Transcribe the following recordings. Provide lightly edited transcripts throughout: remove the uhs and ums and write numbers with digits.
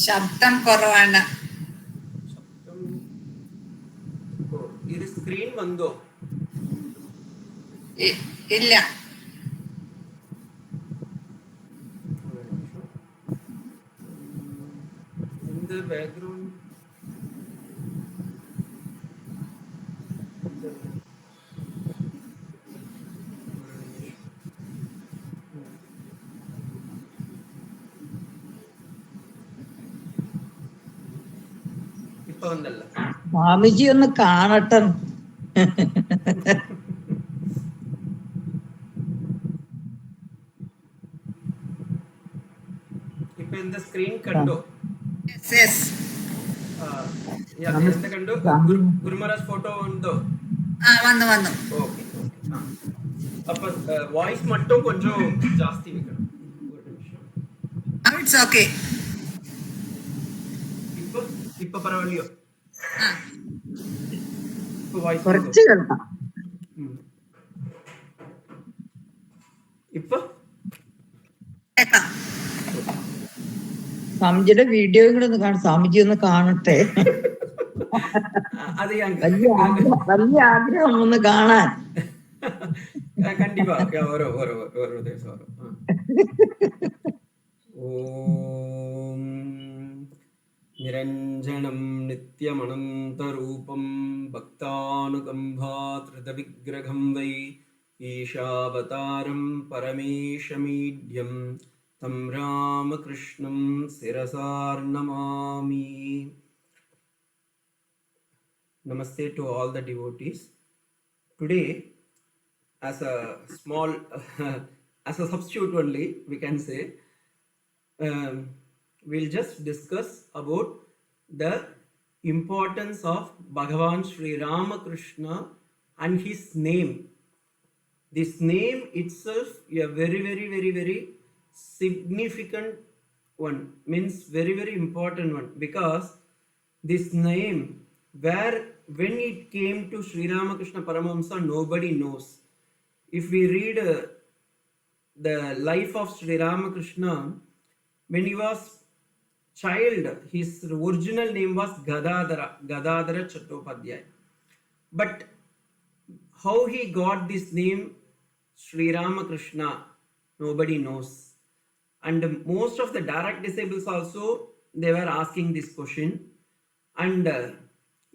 ശബ്ദം കുറവാണ്. ഇത് സ്ക്രീൻ വന്നോ? ഇല്ല. എന്ത് ബാക്ക്ഗ്രൗണ്ട്? ഇപ്പൊ വന്നല്ല. സ്വാമിജി ഒന്ന് കാണട്ടെ. ഇപ്പൊ എന്താ സ്ക്രീൻ കണ്ടോ? എന്താ കണ്ടു? ഗുരുമഹാരാജ് ഫോട്ടോ ഉണ്ടോ? വന്നു വന്നു. ഓക്കെ. അപ്പൊ ವಾಯ್ಸ್ மட்டும் கொஞ்சம் ಜಾಸ್ತಿ வைக்கணும். ஒரு நிமிஷம். It's okay. ഇപ്പൊ പരവായില്ലയോ? ഇപ്പൊ വായ്സ് കുറച്ച് കേൾക്കാം. ഇപ്പൊ സ്വാമിജിയുടെ വീഡിയോ കൂടെ ഒന്ന് കാണാം. സ്വാമിജി ഒന്ന് കാണട്ടെ. വലിയ ആഗ്രഹം ഒന്ന് കാണാൻ. കണ്ടിപ്പാ ഓരോ ദിവസം ഓം നിരഞ്ജനം നിത്യമനന്തരൂപം ഭക്താനുകമ്പാധൃതവിഗ്രഹം വൈ ഈശാവതാരം പരമേശമീഡ്യം തം രാമകൃഷ്ണം ശിരസാർനമാമി. Namaste to all the devotees. Today, as a small, as a substitute only, we can say, we'll just discuss about the importance of Bhagavan Sri Ramakrishna and his name. This name itself a very significant one, means very important one, because this name, when it came to Sri Ramakrishna Paramahamsa, nobody knows. If we read the life of Sri Ramakrishna, when he was child, his original name was Gadadhara Chattopadhyay. But how he got this name Sri Ramakrishna, nobody knows. And most of the direct disciples also, they were asking this question. And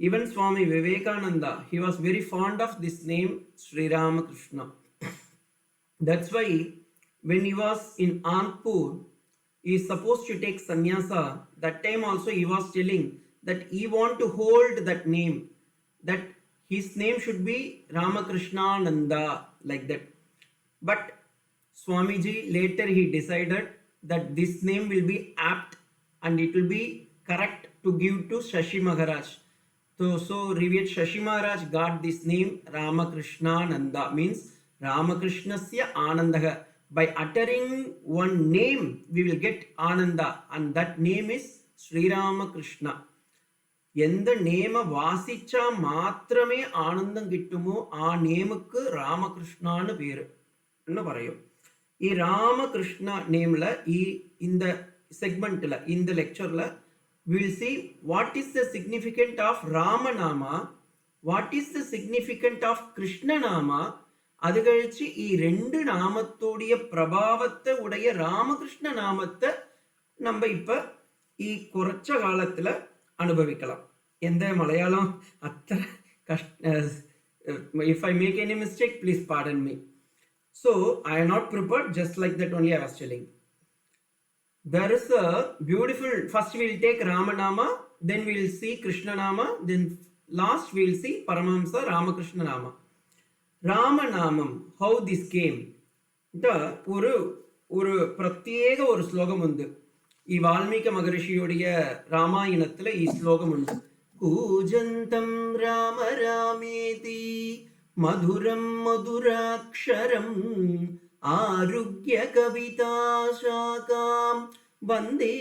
even Swami Vivekananda, he was very fond of this name Sri Ramakrishna. That's why when he was in Anpur, he is supposed to take sannyasa. That time also he was telling that he want to hold that name, that his name should be Ramakrishnananda, like that. But Swamiji later he decided that this name will be apt and it will be correct to give to Shashi Maharaj. So revered Shashi Maharaj got this name Ramakrishnananda, means Ramakrishnasya Anandaha. By uttering one name, we will get Ananda, and that name is Sri Ramakrishna. எந்த நேம வாசிச்சா மாத்திரமே ஆனந்தம் கிட்டுமோ ஆ நேமுக்கு ராமகிருஷ்ணான்னு பேரு என்ன பறையும். ഈ രാമകൃഷ്ണ നേമിൽ இந்த செக்மெண்ட்ல இந்த லெக்சர்ல we'll see what is the significance of Ramanama, what is the significance of Krishna Nama. அது கழிச்சு ഈ ரெண்டு நாமத்தோடைய பிரபாவத்தை உடைய ராமகிருஷ்ண நாமத்தை நம்ம இப்ப ഈ കുറച്ച കാലத்துல അനുഭവിക്കണം. എന്താ മലയാളം അത്ര if I make any mistake, please pardon me. So I am not prepared, just like that only I was telling. There is a beautiful, first we will take Ramanama, then we will see Krishna Nama, then last we will see Paramahamsa Ramakrishna Nama. Ramanamam, how this came. ஒரு பிரத்யேக ஒரு ஸ்லோகம் உண்டு. ഈ വാൽമീക മഹർഷിയുടെ രാമായണത്തിലെ ഈ ശ്ലോകമുണ്ട്. കൂജന്തം രാമ രാമേതി മധുരം മധുരാക്ഷരം ആരുഗ്യ കവിതാശാഖാം വന്ദേ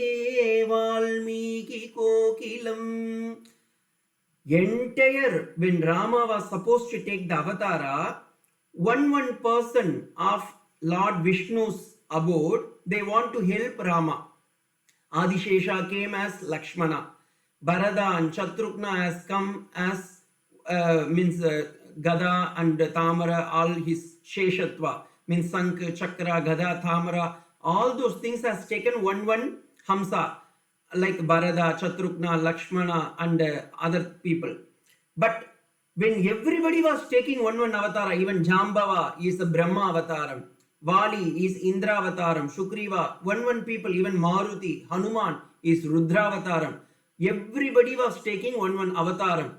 Valmiki കോകിലം. Entire, when Rama was supposed to take the avatara, one person of Lord Vishnu's abode, they want to help Rama. Adishesha came as Lakshmana. Bharata and Shatrughna has come as means Gada and Tamara, all his Sheshatva, means Sank, Chakra, Gada, Tamara, all those things has taken one Hamsa, like Bharata, Shatrughna, Lakshmana and other people. But when everybody was taking one avatara, even Jambava is the Brahma avataram, Vali is Indra avataram, Shukriva, one people, even Maruti, Hanuman is Rudra avataram. Everybody was taking one avataram.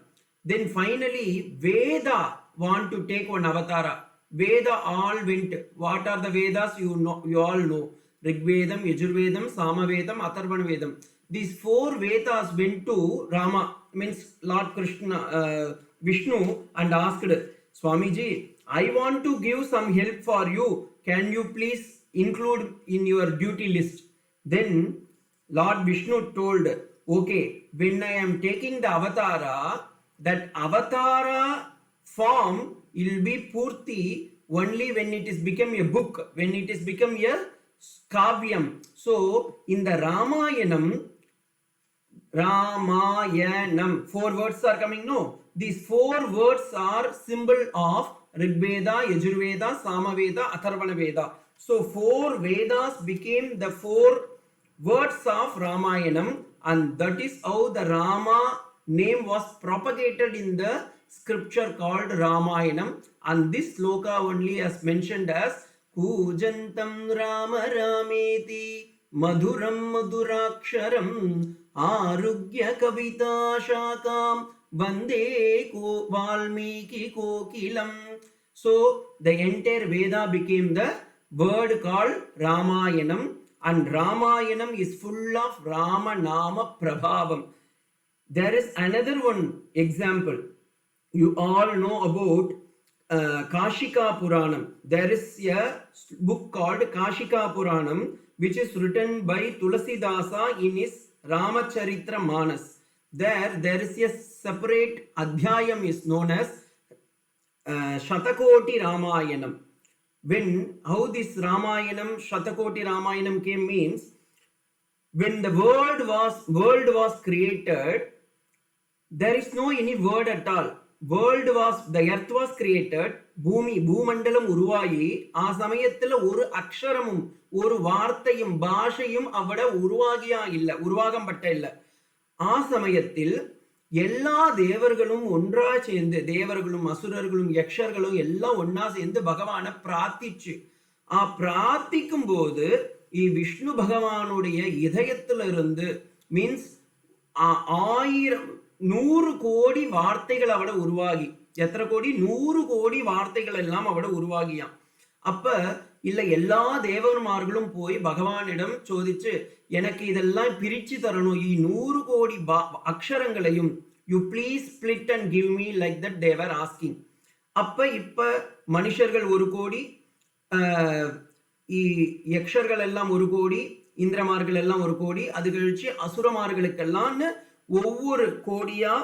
Then finally Veda want to take one avatara. Veda all went. What are the Vedas? You know, you all know. Rigvedam, Yajurvedam, Samavedam, Atharvanavedam. These 4 Vedas went to Rama, means Lord Krishna, Vishnu, and asked, Swamiji, I want to give some help for you. Can you please include in your duty list? Then Lord Vishnu told, okay, when I am taking the avatara, that avatara form will be purti only when it is become a book, when it is become a kavyam. So in the Ramayanam, 4 words are coming. No, these 4 words are symbol of Rigveda, Yajurveda, Samaveda, Atharvanaveda. So 4 Vedas became the 4 words of Ramayanam, and that is how the Rama name was propagated in the scripture called Ramayanam. And this sloka only is mentioned as Kujantam Rama Rameti Madhuram Madhuraksharam Arugya Kavita Shakam Vande Valmiki Kokilam. So the entire Veda became the word called Ramayanam, and Ramayanam is full of Rama Nama Prabhavam. There is another one example. You all know about Kashika Puranam. There is a book called Kashika Puranam, which is written by Tulasidasa in his Ramacharitra Manas. There is a separate adhyayam is known as Shatakoti Ramayanam. How this Ramayanam, Shatakoti Ramayanam came means, when the world was created, there is no any word at all. The earth was created, பூமண்டலம் உருவாகி ஆ சமயத்துல ஒரு அக்ஷரமும் ஒரு வார்த்தையும் பாஷையும் அவட உருவாகம்பட்ட இல்ல. ஆ சமயத்தில் எல்லா தேவர்களும் ஒன்றா சேர்ந்து, தேவர்களும் அசுரர்களும் யக்ஷர்களும் எல்லாம் ஒன்னா சேர்ந்து பகவானை பிரார்த்திக்கும் போது விஷ்ணு பகவானுடைய இதயத்திலிருந்து மீன்ஸ் 100 கோடி வார்த்தைகள் அவட உருவாகி, எத்தனை கோடி? 100 கோடி வார்த்தைகள் எல்லாம் அவட உருவாகியாம். அப்ப இல்ல எல்லா தேவன்மார்களும் போய் பகவானிடம் சோதிச்சு, எனக்கு இதெல்லாம் பிரிச்சு தரணும், 100 கோடி அக்ஷரங்களையும் you please split and give me like that they're asking. இப்ப மனுஷர்கள் 1 கோடி, யக்ஷர்கள் எல்லாம் 1 கோடி, இந்திரமார்கள் எல்லாம் 1 கோடி, அது கழிச்சு அசுரமார்களுக்கெல்லாம் ஒவ்வொரு கோடியா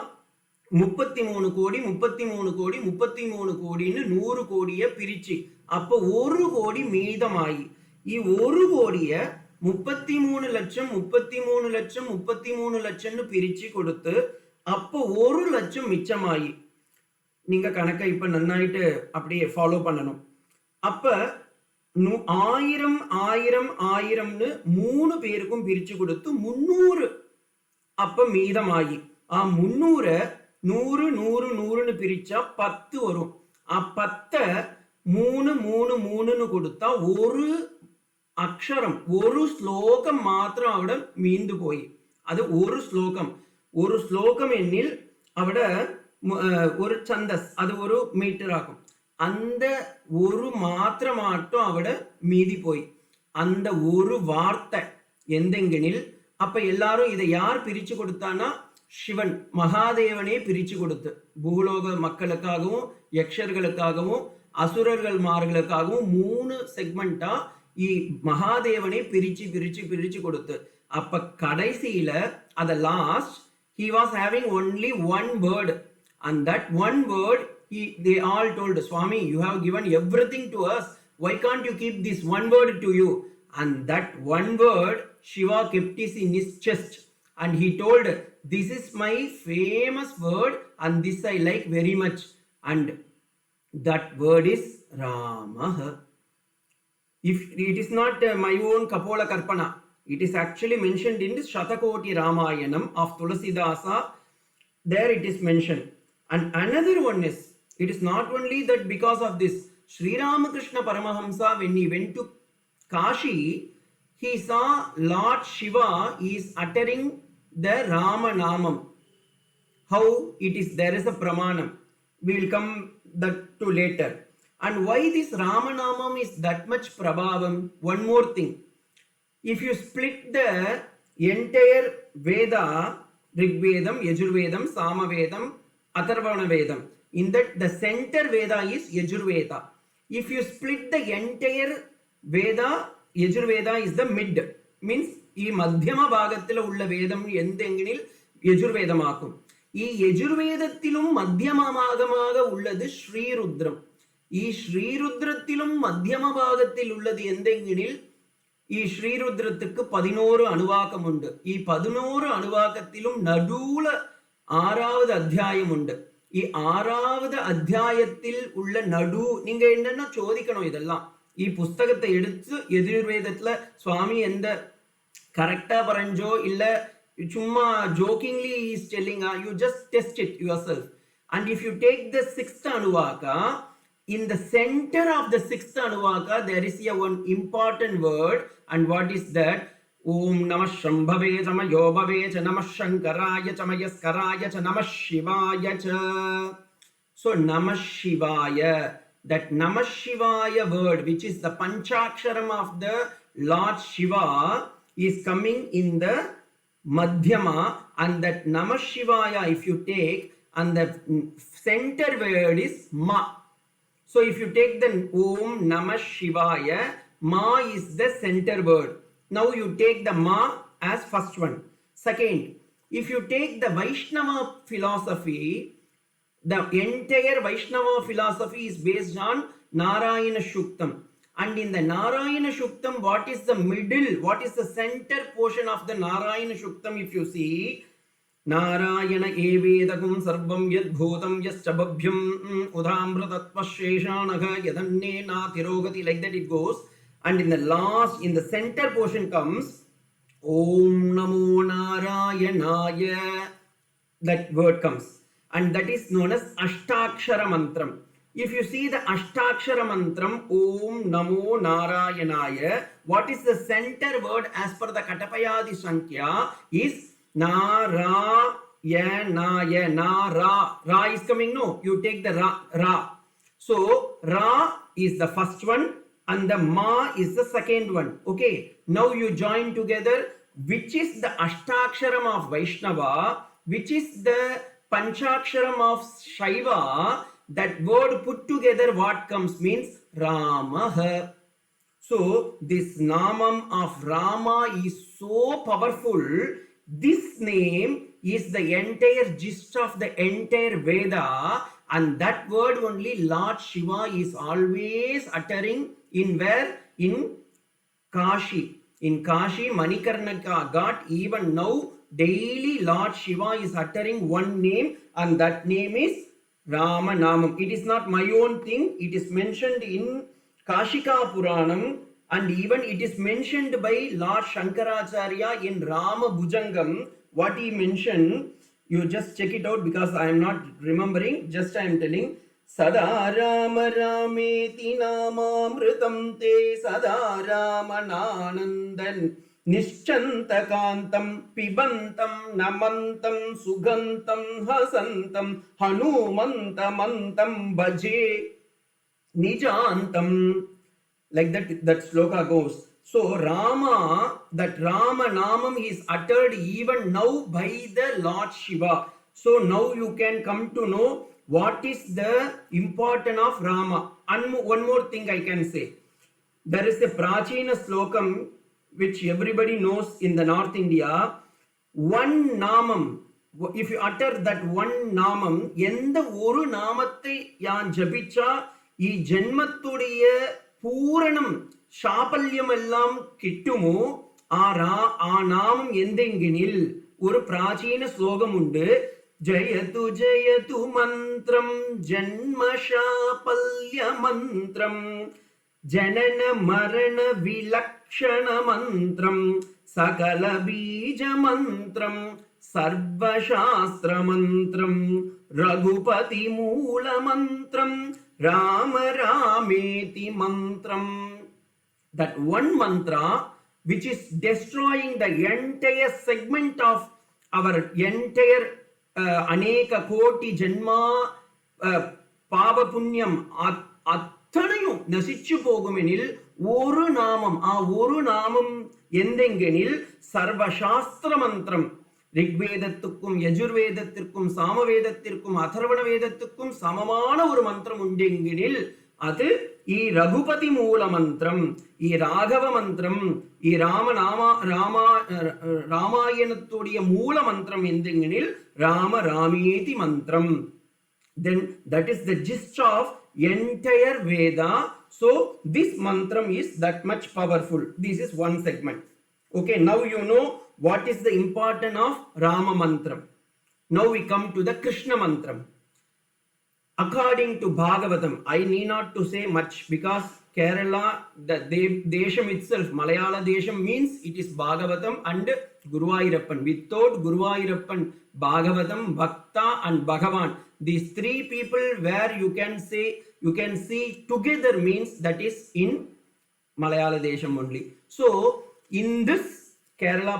33 கோடி 33 கோடி 33 கோடின்னு 100 கோடிய பிரிச்சு, அப்ப 1 கோடி மீதமாயி 1 கோடிய 33 லட்சம் 33 லட்சம் 33 லட்சம்னு பிரிச்சு கொடுத்து அப்போ 1 லட்சம் மிச்சமாயி. நீங்க கணக்கை இப்ப நன்னாயிட்டு அப்படியே ஃபாலோ பண்ணணும். அப்ப 1000 1000 1000ன்னு 3 பேருக்கும் பிரிச்சு கொடுத்து 300 அப்ப மீதமாகி 300 100 100 100ன்னு பிரிச்சா 10 வரும். 10 3 3 3ன்னு கொடுத்தா ஒரு அக்ஷரம் ஒரு ஸ்லோகம் மாத்திரம் அவட மீந்து போய், அது ஒரு ஸ்லோகம் எண்ணில் அவட ஒரு சந்தஸ், அது ஒரு மீட்டர் ஆகும். அந்த ஒரு மாத்திரமாட்டம் அவட மீதி போய், அந்த ஒரு வார்த்தை எந்தெங்கனில். அப்ப எல்லாரும் இதை யார் பிரிச்சு கொடுத்தானா? சிவன் மகாதேவனே பிரிச்சு கொடுத்து பூலோக மக்களுக்காகவும் யக்ஷர்களுக்காகவும் அசுரர்களுக்காகவும் 3 செக்மெண்டா மகாதேவனே பிரிச்சு பிரிச்சு பிரிச்சு கொடுத்து, அப்ப கடைசியில அத last he was having only one word, and that one word they all told, Swami, you have given everything to us, why can't you keep this one word to you? And that one word Shiva kept it in his chest and he told, this is my famous word and this I like very much. And that word is Rama. If it is not my own Kapola Karpana, it is actually mentioned in the Shatakoti Ramayanam of Tulasidasa. There it is mentioned. And another one is, it is not only that because of this, Sri Ramakrishna Paramahamsa, when he went to Kashi, he saw Lord Shiva is uttering the Rama Namam. How it is, there is a pramanam. We will come that to later. And why this Rama Namam is that much prabhavam? One more thing. If you split the entire Veda, Rig Vedam, Yajur Vedam, Sama Vedam, Atharvana Vedam, in that the center Veda is Yajur Veda. If you split the entire Veda, Yajur Veda is the mid. Means, ee madhyama bhagathila ulla Vedam endenginil Yajur Vedamakum. ഈ യജുർവേദത്തിലും മധ്യമഭാഗமாக ഉള്ളത് ശ്രീരുദ്രം. ഈ ശ്രീരുദ്രത്തിലും മധ്യമഭാഗത്തിലുള്ളത് എന്തെങ്കിലും ഈ ശ്രീരുദ്രத்துக்கு 11 അണുവാക്കമുണ്ട്. ഈ 11 അണുവാക്കത്തിലും നടുവുல 6வது അധ്യായമുണ്ട്. ഈ 6வது അധ്യായത്തിൽ ഉള്ള നടു நீங்க என்னன்னா ചോദിക്കണം ഇതെല്ലാം. ഈ പുസ്തകത്തെ എടുത്ത് യജുർവേദത്തിലെ സ്വാമി എന്ത് കറക്റ്റാ പറഞ്ഞോ ഇല്ല chumma jokingly he is telling, you just test it yourself. And if you take the 6th anuvaka, in the center of the 6th anuvaka there is a one important word. And what is that? Om Namah Shambhave Chama Yobhave Cha Namah Shankaraya Chama Yaskaraya Cha Namah Shivaya Cha. So Namah Shivaya, that Namah Shivaya word, which is the Panchaksharam of the Lord Shiva, is coming in the Madhyama, and that Namah Shivaya if you take, and the center word is Ma. So if you take the Om Namah Shivaya, Ma is the center word. Now you take the Ma as first one. Second, if you take the Vaishnava philosophy, the entire Vaishnava philosophy is based on Narayana Shuktam. And in the Narayana Shuktam, what is the middle, what is the center portion of the Narayana Shuktam? If you see, Narayana evedagam sarvam yad bhutam yaschabhabhyam udhamratatva sheshanaga yadanne nathirogati, like that it goes. And in the last, in the center portion comes Om Namo Narayanaya, that word comes. And that is known as Ashtakshara Mantram. If you see the Ashtakshara Mantram, Om Namo Narayanaya, what is the center word as per the Katapayadi Sankhya is Narayanaya. Nara. Ra is coming, no? You take the Ra. So, Ra is the first one and the Ma is the second one. Okay. Now you join together, which is the Ashtaksharam of Vaishnava, which is the Panchaksharam of Shaiva. That word put together, what comes means Rama. So this Namam of Rama is so powerful. This name is the entire gist of the entire Veda, and that word only Lord Shiva is always uttering in where? In Kashi. In Kashi, Manikarnika got, even now daily Lord Shiva is uttering one name, and that name is Rama Namam. It is not my own thing. It is mentioned in Kashika Puranam, and even it is mentioned by Lord Shankaracharya in Rama Bhujangam. What he mentioned, you just check it out because I am not remembering. Just I am telling. Sada Rama Rameti Namamritam Te Sada Rama Nanandan Nischantakantam Pibantam Namantam Sugantam Hasantam Hanumantamantam Bhaje Nijantam. Like that sloka goes. So Rama, that Rama Namam is uttered even now by the Lord Shiva. So now you can come to know what is the importance of Rama. And one more thing I can say. There is a Prachina slokam which everybody knows in the North India. One Namam, if you utter that one Namam, எந்த ஒரு நாமத்தை யான் ஜபிச்சா ഈ ஜென்மத்துடைய பூரணம் சாபல்யம் எல்லாம் கிட்டுமோ ആ നാമം എന്തെങ്കിൽ ഒരു പ്രാചീന ശ്ലോകമുണ്ട്. ജയതു ജയതു മന്ത്രം ജന്മശാപല്യ മന്ത്രം ജനന മരണ വിലക്ഷണ മന്ത്രം സകല ബീജ മന്ത്രം സർവശാസ്ത്ര മന്ത്രം രഘുപതി മൂല മന്ത്രം രാമ രാമേതി മന്ത്രം. That one mantra which is destroying the entire segment of our entire aneka koti janma pava punyam അത്രയും നശിച്ചു പോകുമെനിൽ ഒരു നാമം, ആ ഒരു നാമം എന്തെങ്കിൽ സർവശാസ്ത്രമന്ത്രം, ഋഗ്വേദത്തിற்கும் യജുർവേദത്തിற்கும் സാമവേദത്തിற்கும் അഥർവണ വേദത്തിற்கும் സമமான ഒരു മന്ത്രം ഉണ്ടെങ്കിൽ അത് ഈ രഘുപതി മൂല മന്ത്രം, ഈ രാഘവ മന്ത്രം, ഈ രാമായണത്തുடைய മൂല മന്ത്രം എന്തെങ്കിൽ രാമ രാമേതി മന്ത്രം. Then that is the gist of entire Veda. So this mantram is that much powerful. This is one segment. Okay, now you know what is the importance of Rama mantram. Now we come to the Krishna mantram. According to Bhagavatam, I need not to say much because Kerala, the Desham itself, Malayala Desham means it is Bhagavatam and Guruvayurappan. Without Guruvayurappan, Bhagavatam, Bhakta and Bhagavan, these three people where you can see together means that is in Malayala Desham only. So in this Kerala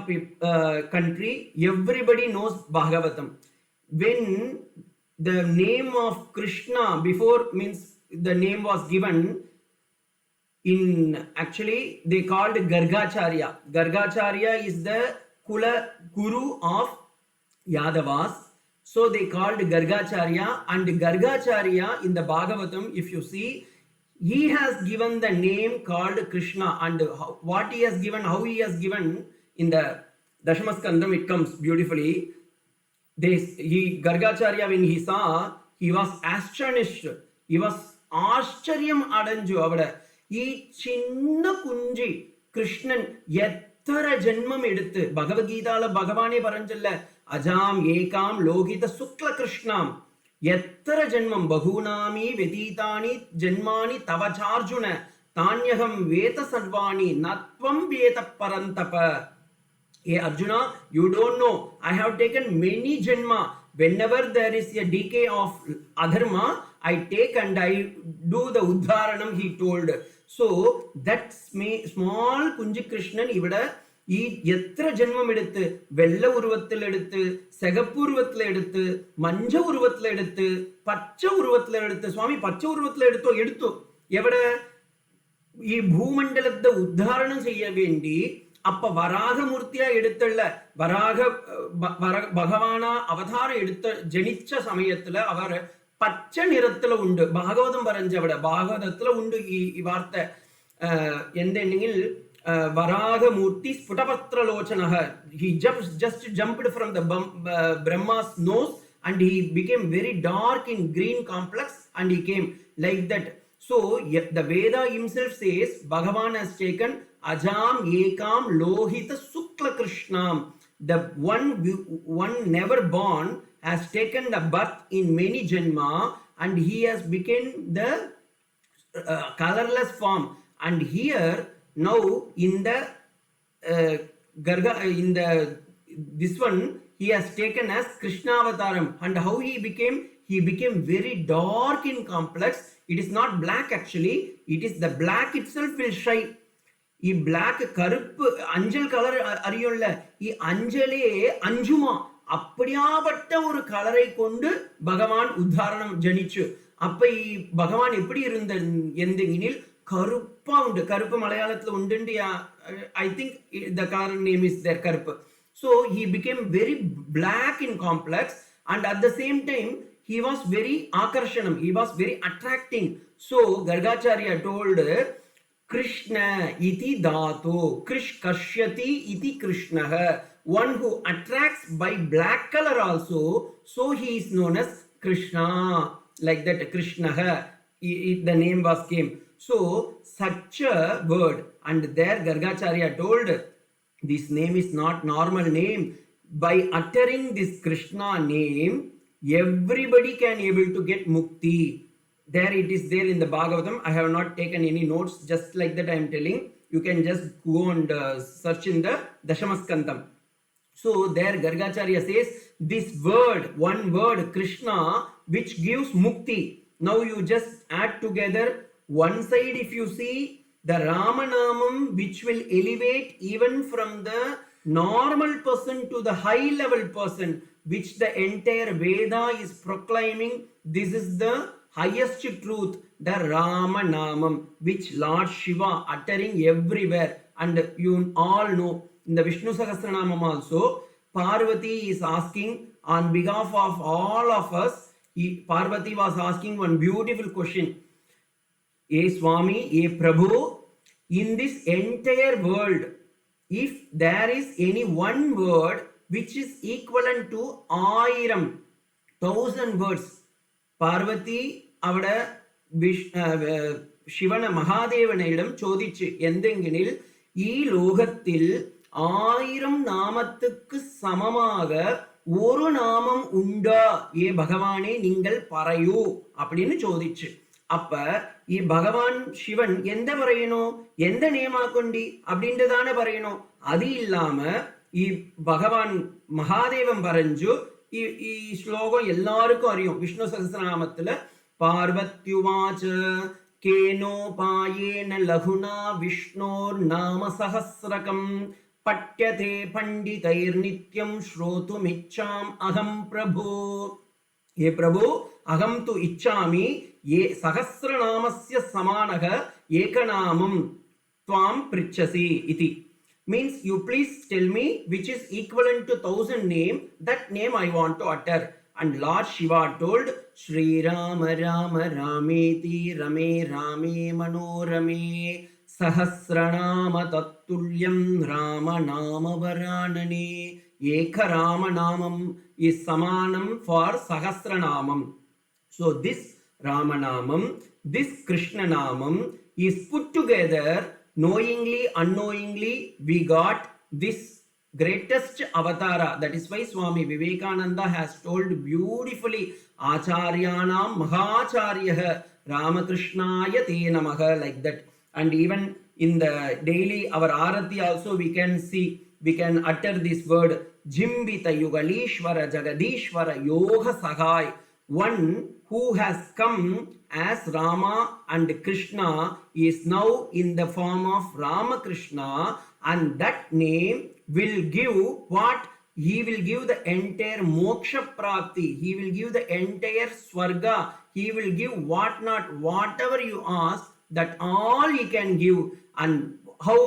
country, everybody knows Bhagavatam. When the name of Krishna before means the name was given in, actually they called Gargacharya. Gargacharya is the Kula Guru of Yadavas. So they called Gargacharya, and Gargacharya in the Bhagavatam, if you see, he has given the name called Krishna, and what he has given, how he has given in the Dashamaskandam, it comes beautifully. Gargacharya, when he saw, he was astonished. He was ആശ്ചര്യം അടഞ്ഞു. അവിടെ ഈ ചിന്ന കുഞ്ചി കൃഷ്ണൻ എത്ര ജന്മം എടുത്ത്, ഭഗവത്ഗീതാളെ ഭഗവാനെ പറഞ്ഞല്ല, അജാം ഏകാം ലോകിത ശുക്ല കൃഷ്ണാം, എത്ര ജന്മം, ബഹൂനാമി വ്യതീതാനി ജന്മാനി തവചാർജുന താന്യഹം വേത സർവാണി നത്വം വേത പരന്തപ. Hey Arjuna, you don't know, I have taken many janma. Whenever there is a decay of adharma, I take and I do the uddharanam, he told. So that small Kunji Krishnan ivada ഈ എത്ര ജന്മം എടുത്ത്, വെള്ള ഉരുവത്തിലെടുത്ത്, സെഗപ്പുരുവത്തിലെടുത്ത്, മഞ്ച ഉരുവത്തിലെടുത്ത്, പച്ച ഉരുവത്തിലെടുത്ത്, സ്വാമി പച്ച ഉരുവത്തിലെടുത്തു. എവിടെ? ഈ ഭൂമണ്ഡലത്തെ ഉദ്ധാരണം ചെയ്യാൻ വേണ്ടി. അപ്പൊ വരാഹമൂർത്തിയ എടുത്തുള്ള ഭഗവാന അവതാരം എടുത്ത് ജനിച്ച സമയത്തില് അവർ പച്ച നിറത്തില് ഉണ്ട്. ഭാഗവതം പറഞ്ഞവിടെ ഭാഗവതത്തില് ഉണ്ട് ഈ വാർത്ത. എന്തെങ്കിൽ Varahamurti Sputapatralochanaha. He just jumped from the Brahma's nose and he became very dark in green complex and he came like that. So the Veda himself says Bhagavan has taken Ajam Ekam Lohita Sukla Krishnam. The one never born has taken the birth in many janma and he has become the colorless form. And here now in the this one he has taken as Krishna Avataram. And how he became very dark in complex. It is not black actually, it is the black itself will shine. ഈ black കറുപ്പ് Anchal colour അറിയുള്ള ഈ അഞ്ചലേ അഞ്ചുമാ அப்படியாப்பட்ட ஒரு കളரை കൊണ്ട് ഭഗവാൻ ഉദ്ധാരണം ജനിച്ചു. അപ്പൊ ഈ ഭഗവാൻ എപ്പടി ഇരുന്ന എന്തെങ്കിൽ കറുപ്പാ ഉണ്ട്. കറുപ്പ് മലയാളത്തിൽ ഉണ്ട്. I think the color name is there കറുപ്പ്. So he became very black in complex and at the same time he was very akarshanam, he was very attracting. So Gargacharya told Krishna iti dhatu krish kashyati iti Krishnaha, one who attracts by black color also, so he is known as Krishna, like that Krishnaha, the name was came. So such a word, and there Gargacharya told This name is not normal name. By uttering this Krishna name, everybody can able to get mukti. There it is there in the Bhagavatam. I have not taken any notes, just like that I am telling. You can just go and search in the Dashamaskandam. So there Gargacharya says this word, one word, Krishna, which gives mukti. Now you just add together one side if you see the Ramanamam, which will elevate even from the normal person to the high level person, which the entire Veda is proclaiming. This is the highest truth, the Ramanamam, which Lord Shiva uttering everywhere. And you all know in the Vishnu Sahasranamam also, Parvati is asking on behalf of all of us. Parvati was asking one beautiful question. A Swami, a Prabhu, in this entire world, if there is any one word which is equivalent to 1,000 words, Parvati avada ശിവന മഹാദേവനിடம் ചോദിച്ച് എന്തെങ്കിൽ ഈ ലോകത്തിൽ 1000 നാമத்துக்கு சமமாக ஒரு நாமம் உண்டா ஏ பகவானே நீங்கள் പറയൂ அப்படின்னு ചോദിച്ചു. அப்ப ഈ ഭഗവാൻ ശിവൻ എന്താ പറയണോ, എന്ത നേമാക്കൊണ്ടി அப்படின்றதானே പറയണോ. அது இல்லாம ഈ ഭഗവാൻ മഹാദേവൻ പറഞ്ഞു. ഈ ശ്ലോകം എല്ലാവർക്കും അറിയും. വിഷ്ണു സഹസ്രനാമത്തില് പാർവത്യുവാച കേനോപായേന ലഘുനാ വിഷ്ണോർ നാമ സഹസ്രകം പട്യത്തെ പണ്ഡിതൈർനിത്യം ശ്രോതുമിച്ഛാം അഹം പ്രഭു. हे प्रभु, अहम तु इच्छामि ये सहस्रनामस्य समानः एकनामं त्वां पृच्छसि इति. Means you please tell me which is equivalent to 1000 name, that name I want to utter. And Lord Shiva told, Shri Rama Rama Rameti Rame Rame Manorame Sahasranama Tattulyam Rama Nama Varanane. Eka Rama Namam is Samanam for Sahasranamam. So this Ramanamam, this Krishna Namam is put together. Knowingly, unknowingly, we got this greatest avatara. That is why Swami Vivekananda has told beautifully, Acharyanam Mahacharyah Ramakrishnaaya Te Namaha, like that. And even in the daily, our Arati also we can see, we can utter this word, Jimbita Yugalishwara Jagadishwara Yoga Sahai. One who has come as Rama and Krishna is now in the form of Ramakrishna, and that name will give what? He will give the entire moksha prapti. He will give the entire swarga. He will give what not, whatever you ask, that all he can give. And how?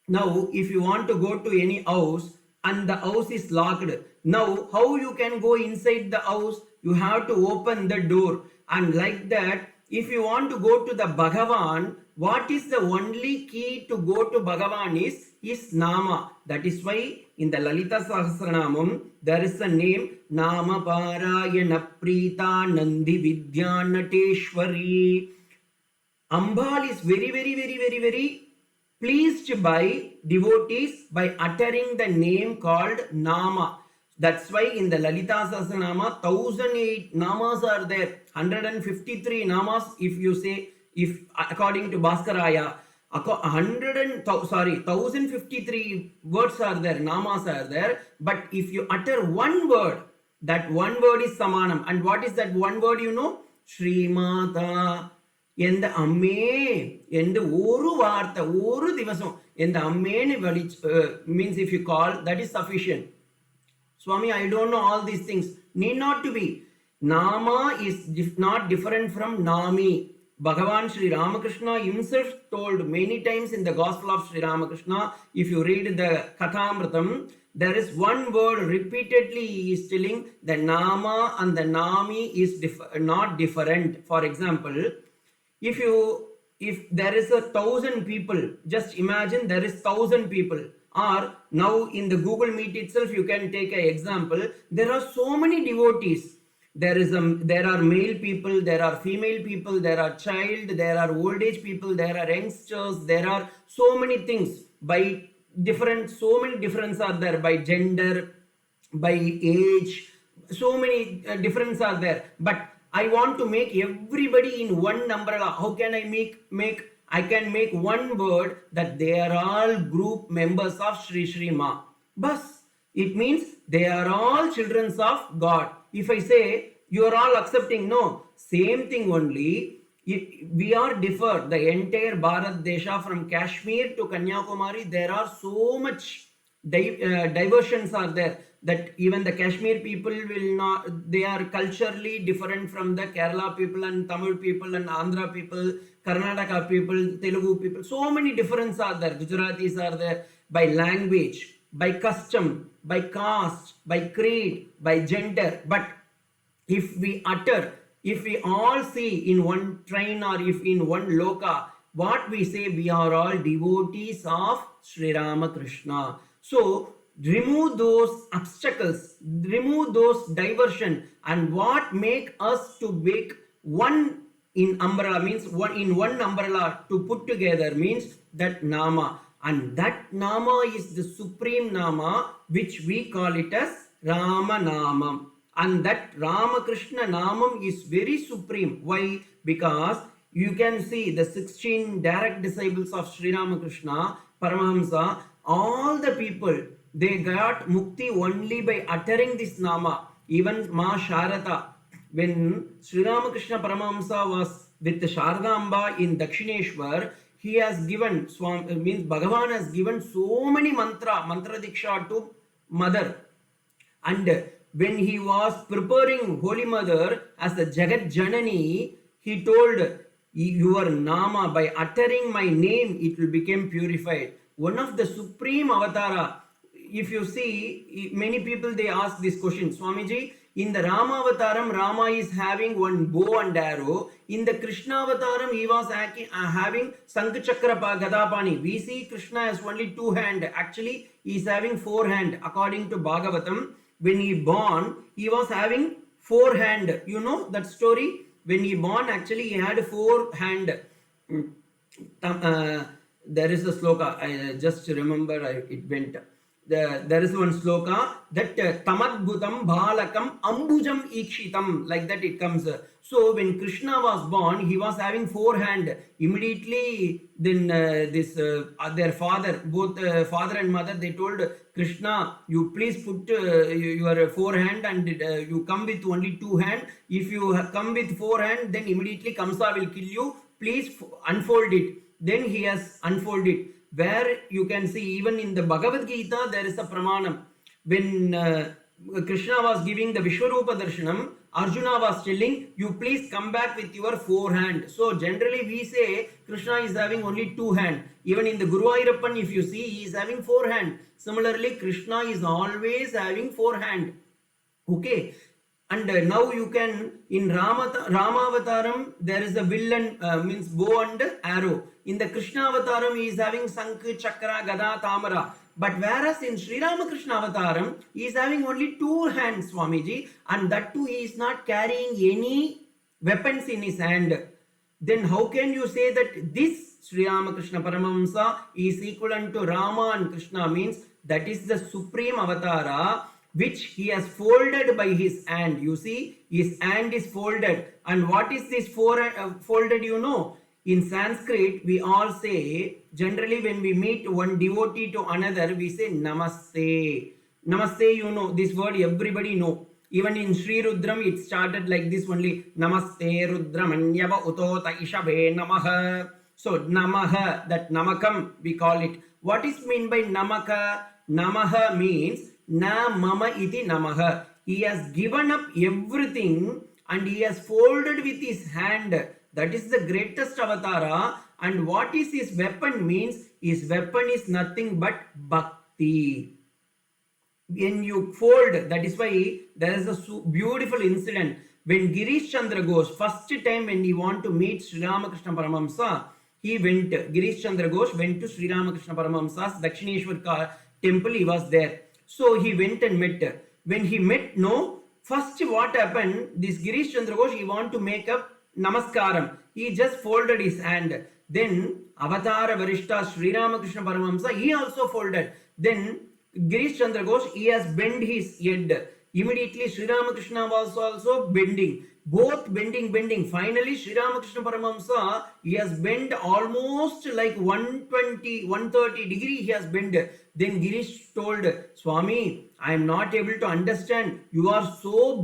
Now, if you want to go to any house and the house is locked, now how you can go inside the house? You have to open the door. And like that, if you want to go to the Bhagavan, what is the only key to go to Bhagavan is his Nama. That is why in the Lalita Sahasranamam, there is a name, Nama Parayana Prita Nandi Vidya Nateshwari. Ambal is very, very, very, very, very pleased by devotees by uttering the name called Nama. That's why in the Lalita Sahasranama, 1008 namas are there. 153 namas, if you say, if according to Bhaskaraya, 1053 words are there, namas are there. But if you utter one word, that one word is Samanam. And what is that one word, you know? Srimata. எந்த அம்மே எந்த ஒரு வார்த்தை ஒரு திவசம் எந்த அம்மேன்னு means if you call, that is sufficient. Swami, I don't know all these things. Need not to be. Nama is not different from Nami. Bhagavan Sri Ramakrishna himself told many times in the Gospel of Sri Ramakrishna, if you read the Kathamritam, there is one word repeatedly he is telling, the Nama and the Nami is not different. For example, if there is 1,000 people, just imagine there is 1,000 people. Or now in the Google Meet itself, you can take an example. There are so many devotees. There are male people, there are female people, there are child, there are old age people, there are youngsters, there are so many things. By different, so many differences are there by gender, by age, so many differences are there. But I want to make everybody in one umbrella. How can I make I can make one word that they are all group members of Sri Sri Ma. Bas, it means they are all children of God. If I say you are all accepting, no, same thing only. We are differ. The entire Bharat Desha from Kashmir to Kanyakumari, there are so much diversions are there that even the Kashmir people will not, they are culturally different from the Kerala people and Tamil people and Andhra people, Karnataka people, Telugu people. So many differences are there. Gujaratis are there by language, by custom, by caste, by creed, by gender. But if we all see in one train or if in one loka, what we say, we are all devotees of Sri Ramakrishna. So remove those obstacles, remove those diversion, and what make us to make one in umbrella means one in one umbrella to put together means that nama, and that nama is the supreme nama which we call it as Rama Namam. And that Ramakrishna Namam is very supreme. Why? Because you can see the 16 direct disciples of Sri Ramakrishna, Paramahamsa, all the people, they got mukti only by uttering this Nama. Even Ma Sharata, when Sri Ramakrishna Paramahamsa was with Sharadamba in Dakshineshwar, he has given, means Bhagavan has given so many mantra diksha to mother. And when he was preparing Holy Mother as the Jagat Janani, he told, your Nama, by uttering my name, it will become purified. One of the supreme avatara. If you see, many people they ask this question, Swamiji, in the Rama avataram, Rama is having one bow and arrow. In the Krishna avataram, he was having Sankhachakra Gadapani. We see Krishna has only 2 hands. Actually, he is having 4 hands. According to Bhagavatam, when he born, he was having 4 hands. You know that story? When he born, actually, he had 4 hands. There is a sloka, I just remember it went. There is one sloka that tamadbhutam bhalakam ambujam ikshitam, like that it comes. So when Krishna was born, he was having 4 hands. Immediately, then their father, both father and mother, they told Krishna, you please put your 4 hands and you come with only 2 hands. If you come with 4 hands, then immediately Kamsa will kill you. Please unfold it. Then he has unfolded. Where you can see even in the Bhagavad Gita there is a pramanam. When Krishna was giving the Vishwarupa Darshanam, Arjuna was telling, you please come back with your 4 hands. So generally we say Krishna is having only 2 hands. Even in the Guru Ayyappan, if you see, he is having 4 hands. Similarly, Krishna is always having 4 hands. Okay. And now you can, in Rama Avataram, there is a villain, means bow and arrow. In the Krishna Avataram, he is having Sankh, Chakra, Gada, Tamara. But whereas in Sri Ramakrishna Avataram, he is having only 2 hands, Swamiji. And that too, he is not carrying any weapons in his hand. Then how can you say that this Sri Ramakrishna Paramahamsa is equivalent to Rama and Krishna? Means that is the supreme avatara which he has folded by his hand. You see, his hand is folded. And what is this folded, you know? In Sanskrit, we all say, generally when we meet one devotee to another, we say Namaste. Namaste, you know, this word everybody know. Even in Sri Rudram, it started like this only. Namaste Rudramanyava Utota Ishabe Namaha. So Namaha, that Namakam we call it. What is meant by Namaka? Namaha means Na Mama Iti Namaha. He has given up everything and he has folded with his hand. That is the greatest avatara. And what is his weapon means? His weapon is nothing but bhakti. When you fold, that is why there is a beautiful incident. When Girish Chandra Ghosh, first time when he want to meet Sri Ramakrishna Paramahamsa, he went, Girish Chandra Ghosh went to Sri Ramakrishna Paramahamsa's Dakshineshwar temple, he was there. So he went and met. When he met, no, first what happened, this Girish Chandra Ghosh, he want to make up Namaskaram. He just folded his hand. Then Avatara Varishta Sri Ramakrishna Paramahamsa, he also folded. Then Girish Chandra Ghosh, he has bent his head. Immediately Sri Ramakrishna was also bending. Both bending. Finally, Sri Ramakrishna Paramahamsa, he has bent almost like 120, 130 degree he has bent. Then Girish told, Swami, I am not able to understand. You are so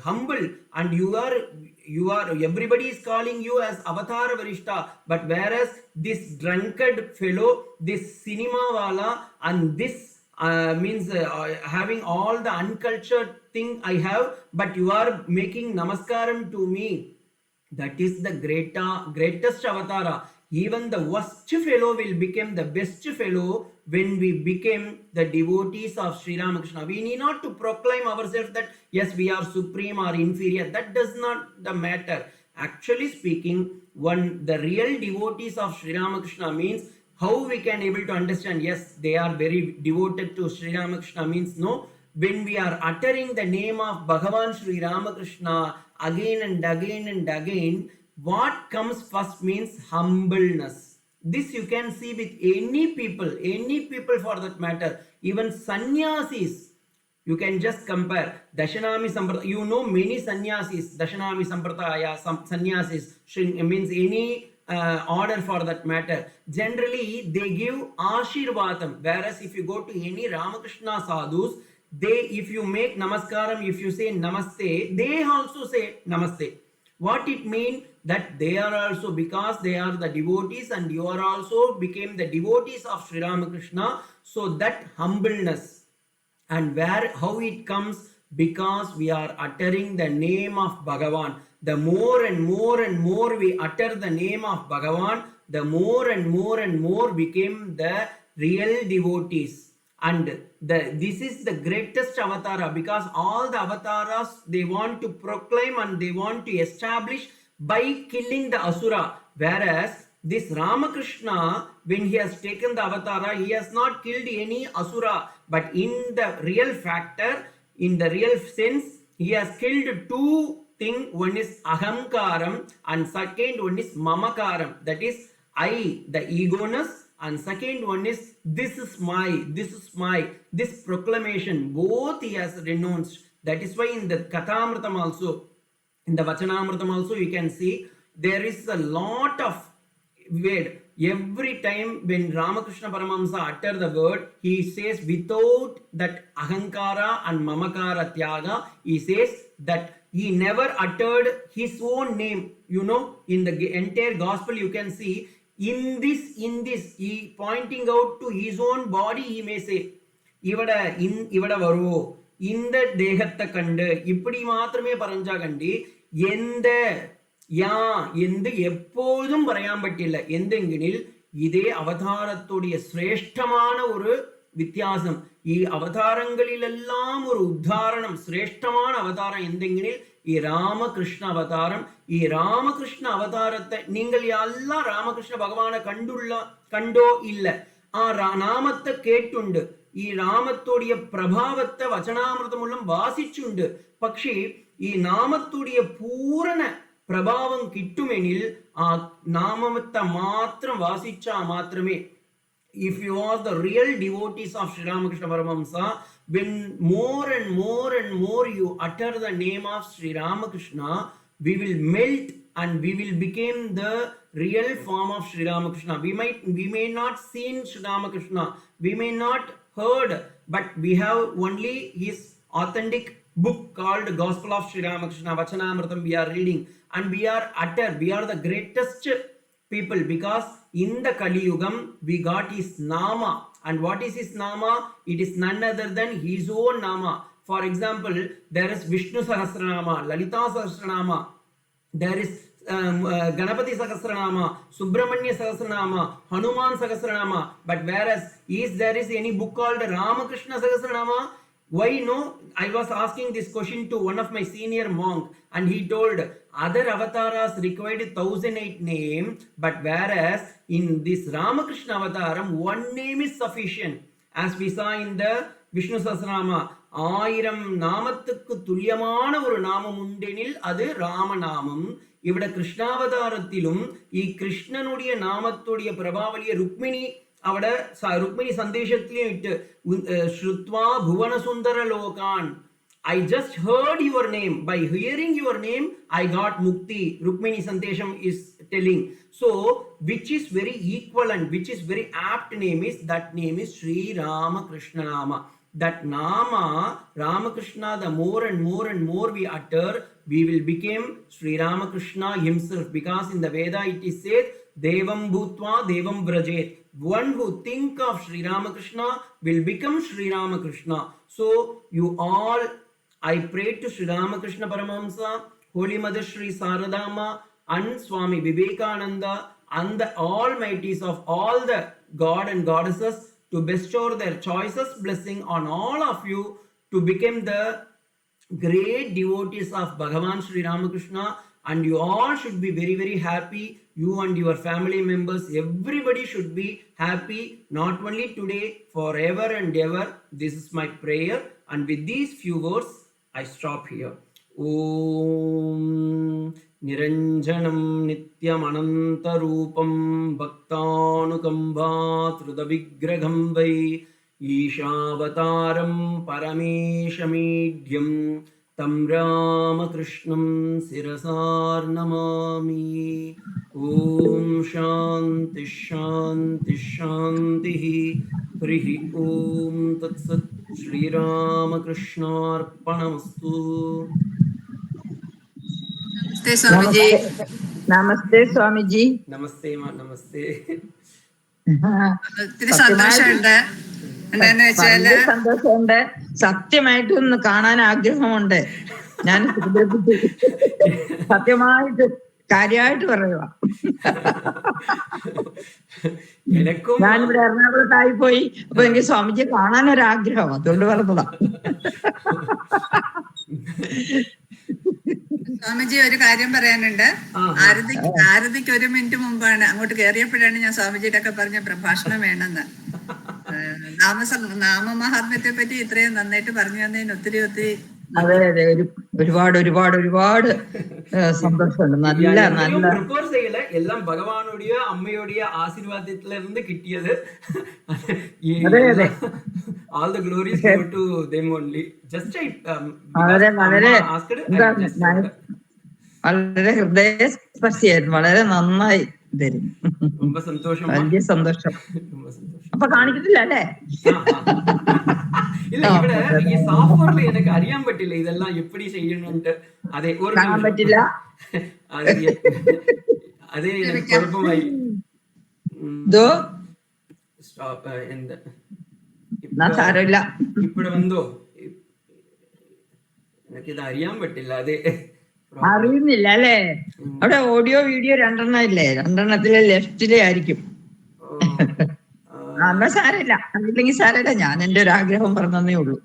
humble and you are everybody is calling you as Avatar Varishta, but whereas this drunkard fellow, this cinema wala, and this means having all the uncultured thing I have, but you are making namaskaram to me. That is the greatest avatara. Even the worst fellow will become the best fellow when we become the devotees of Sri Ramakrishna. We need not to proclaim ourselves that yes, we are supreme or inferior. That does not the matter. Actually speaking, the real devotees of Sri Ramakrishna means how we can able to understand, yes, they are very devoted to Sri Ramakrishna means no. When we are uttering the name of Bhagavan Sri Ramakrishna again and again, what comes first means humbleness. This you can see with any people for that matter, even sannyasis. You can just compare Dashanami Sampradaya. You know many sannyasis, Dashanami Sampradaya, sannyasis means any order for that matter. Generally, they give Ashirvatam. Whereas if you go to any Ramakrishna sadhus, if you make namaskaram, if you say namaste, they also say namaste. What it means that they are also, because they are the devotees and you are also became the devotees of Sri Ramakrishna, so that humbleness. And how it comes? Because we are uttering the name of Bhagavan. The more and more we utter the name of Bhagavan, the more and more became the real devotees. And this is the greatest avatara, because all the avatars, they want to proclaim and they want to establish by killing the asura. Whereas this Ramakrishna, when he has taken the avatara, he has not killed any asura, but in the real factor, in the real sense, he has killed two things. One is ahamkaram and second one is mamakaram. That is I, the egoness, and second one is this is my, this proclamation. Both he has renounced. That is why in the Kathamritam also, in the Vachanamritam also, you can see there is a lot of word. Every time when Ramakrishna Paramahamsa utter the word, he says without that ahankara and mamakara tyaga, he says that he never uttered his own name. You know, in the entire gospel you can see, in this, he pointing out to his own body, he may say, ivada varu, in the dehatta kande, ipadi maatrame paranja kandi, yende, ya, yendu eppodum parayam pattilla, yendenginil, ide avatarathodia sreshtamana oru வித்தியாசம். அவதாரங்களிலெல்லாம் ஒரு உத்தாரணம், சிரேஷ்டமான அவதாரம் எந்தெங்கினில் ராமகிருஷ்ண அவதாரம். ராமகிருஷ்ண அவதாரத்தை நீங்கள் எல்லாம் ராமகிருஷ்ண பகவானை கண்டோ இல்ல, நாமத்தை கேட்டுண்டு, ഈ നാമത്തോടിയ പ്രഭാവത്തെ വചനാമൃതം മൂലം വാസിച്ചുണ്ട്. പക്ഷേ ഈ നാമത്തോടിയ പൂർണ്ണ പ്രഭാവം കിട്ടുമെനിൽ ആ നാമത്തെ മാത്രം വാസിച്ചാൽ മാത്രമേ. If you are the real devotees of Sri Ramakrishna Paramahamsa, when more and more you utter the name of Sri Ramakrishna, we will melt and we will become the real form of Sri Ramakrishna. We may not seen Sri Ramakrishna, we may not heard, but we have only his authentic book called Gospel of Sri Ramakrishna, Vachanamritam we are reading, and we are the greatest people, because in the Kali Yugam we got his Nama. And what is his Nama? It is none other than his own Nama. For example, there is Vishnu Sahasranama, Lalita Sahasranama, there is Ganapati Sahasranama, Subramanya Sahasranama, Hanuman Sahasranama. But whereas there is any book called Ramakrishna Sahasranama? Why no? I was asking this question to one of my senior monk, and he told other avatars required 1008 names, but whereas in this Ramakrishna avataram one name is sufficient. As we saw in the Vishnu Sahasranama, 1000 நாமத்துக்கு துல்லியமான ஒரு நாமம் உண்டெனில் அது ராமநாமம். ഇവിടെ കൃഷ്ണാവതാരത്തിലും ഈ കൃഷ്ണനുடைய നാമത്തുடைய പ്രഭാവലിയെ രുക്മിണി അവിടെ രുക്മിണി സന്ദേശത്തിലും ഇട്ട് ശ്രുത്വാ ഭുവനസുന്ദര ലോകാൻ, I just heard your name. By hearing your name, I got mukti. Rukmini Sandesham is telling. So, which is very equivalent, which is very apt name is, that name is Sri Ramakrishna Nama. That Nama, Ramakrishna, the more and more and more we utter, we will become Sri Ramakrishna himself. Because in the Veda it is said, Devam Bhutva Devam Vrajet. One who think of Sri Ramakrishna will become Sri Ramakrishna. So, you all, I pray to Sri Ramakrishna Paramahamsa, Holy Mother Sri Saradama, and Swami Vivekananda, and the almighties of all the God and goddesses to bestow their choicest blessing on all of you to become the great devotees of Bhagavan Sri Ramakrishna. And you all should be very, very happy. You and your family members, everybody should be happy, not only today, forever and ever. This is my prayer. And with these few words, I stop here. Om Niranjanam Nityam Anantarupam Bhaktanukambhatrudavigraham Vai Ishavataram Parameshamidhyam Tam Ramakrishnam Sirasar Namami. Om Shanti Shanti Shanti. Hrihi Om Tat Sat. Shri Ramakrishna Arpanamastu. Namaste Swamiji. Namaste Swamiji. Namaste ma, namaste. ഒത്തിരി സന്തോഷമുണ്ട്. എന്താന്ന് വെച്ചാല് വളരെ സന്തോഷമുണ്ട്. സത്യമായിട്ട് ഒന്ന് കാണാൻ ആഗ്രഹമുണ്ട്. ഞാൻ സത്യമായിട്ട് കാര്യമായിട്ട് പറയുക. ഞാനിവിടെ എറണാകുളത്തായി പോയി. അപ്പൊ എനിക്ക് സ്വാമിജിയെ കാണാനൊരാഗ്രഹം, അതുകൊണ്ട് പറഞ്ഞതാ. സ്വാമിജി ഒരു കാര്യം പറയാനുണ്ട്. ആരതിക്ക് 1 മിനിറ്റ് മുമ്പാണ് അങ്ങോട്ട് കയറിയപ്പോഴാണ് ഞാൻ സ്വാമിജിയുടെ ഒക്കെ പറഞ്ഞ പ്രഭാഷണം വേണമെന്ന്. നാമമഹാത്മ്യത്തെ പറ്റി ഇത്രയും നന്നായിട്ട് പറഞ്ഞു തന്നതിന് ഒത്തിരി ഒത്തിരി. അതെ അതെ, ഒരുപാട് ഒരുപാട് ഒരുപാട് സന്തോഷമുണ്ട്. നല്ല നല്ല എല്ലാം ഭഗവാനുடைய അമ്മയുടെ ആശീർവാദത്തിൽ നിന്ന് കിട്ടിയത്. All the glories go to them only. Just വളരെ വളരെ വളരെ ഹൃദയസ്പർശിയായിരുന്നു. വളരെ നന്നായി തരും. വലിയ സന്തോഷം. അപ്പൊ കാണിക്കത്തില്ല അല്ലേ? ഇല്ല, ഇവിടെ ഈ സോഫ്റ്റ്വെയറിൽ എനിക്ക് അറിയാൻ പറ്റില്ല ഇതെല്ലാം എപ്പടി ചെയ്യണമെന്ന്. അതെ, കാണാൻ പറ്റില്ല. അതെ കുഴപ്പമായി. സാരമില്ല, ഇപ്പഴ വന്നോ? എനിക്കിത് അറിയാൻ പറ്റില്ല. അതെ, അറിയുന്നില്ല അല്ലേ? അവിടെ ഓഡിയോ വീഡിയോ 2 ഇല്ലേ? 2 ലെഫ്റ്റിലെ ആയിരിക്കും. എന്നാ സാരമില്ല, അറിയില്ലെങ്കിൽ സാരമില്ല. ഞാൻ എന്റെ ഒരു ആഗ്രഹം പറഞ്ഞതേ ഉള്ളൂ.